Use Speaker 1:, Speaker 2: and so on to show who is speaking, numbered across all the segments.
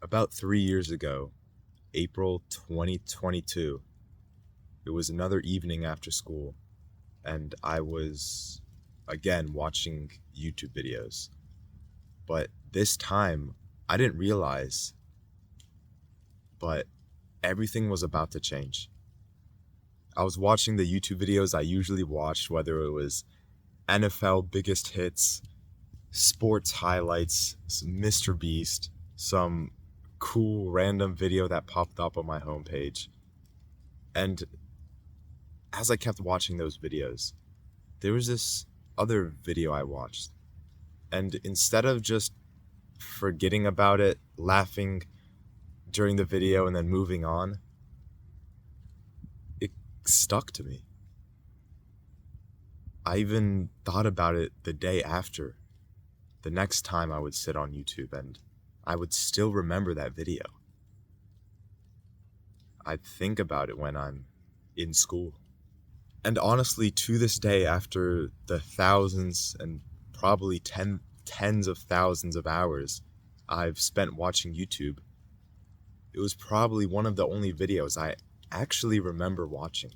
Speaker 1: About 3 years ago, April 2022, it was another evening after school, and I was again watching YouTube videos. But this time, I didn't realize, but everything was about to change. I was watching the YouTube videos I usually watch, whether it was NFL biggest hits, sports highlights, some Mr. Beast, some cool random video that popped up on my homepage. And as I kept watching those videos, there was this other video I watched. And instead of just forgetting about it, laughing during the video, and then moving on, it stuck to me. I even thought about it the day after, the next time I would sit on YouTube, and I would still remember that video. I'd think about it when I'm in school. And honestly, to this day, after the thousands and probably tens of thousands of hours I've spent watching YouTube, it was probably one of the only videos I actually remember watching.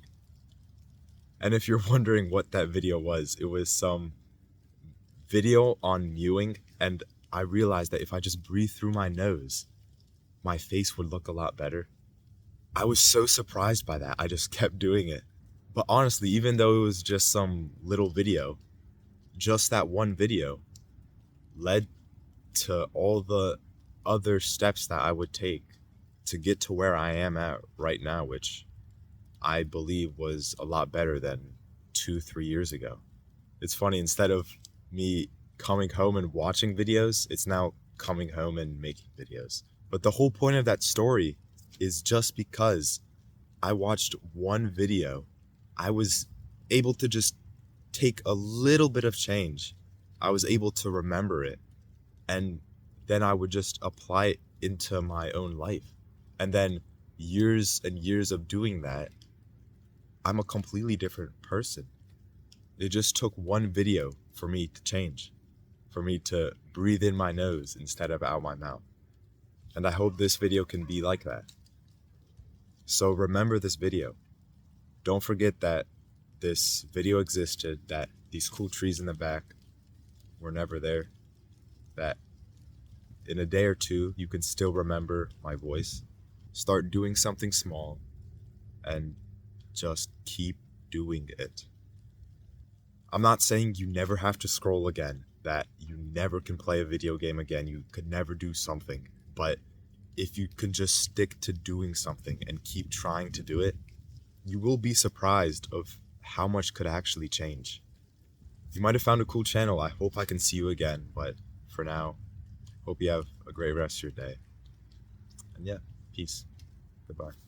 Speaker 1: And if you're wondering what that video was, it was some video on mewing, and I realized that if I just breathe through my nose, my face would look a lot better. I was so surprised by that, I just kept doing it. But honestly, even though it was just some little video, just that one video led to all the other steps that I would take to get to where I am at right now, which I believe was a lot better than 2-3 years ago. It's funny, instead of me coming home and watching videos, it's now coming home and making videos. But the whole point of that story is just because I watched one video, I was able to just take a little bit of change. I was able to remember it, and then I would just apply it into my own life. And then years and years of doing that, I'm a completely different person. It just took one video for me to change, for me to breathe in my nose instead of out my mouth. And I hope this video can be like that. So remember this video. Don't forget that this video existed, that these cool trees in the back were never there, that in a day or two you can still remember my voice. Start doing something small and just keep doing it. I'm not saying you never have to scroll again, that you never can play a video game again, you could never do something, but if you can just stick to doing something and keep trying to do it, you will be surprised of how much could actually change. You might have found a cool channel. I hope I can see you again, but for now, hope you have a great rest of your day. And yeah, peace. Goodbye.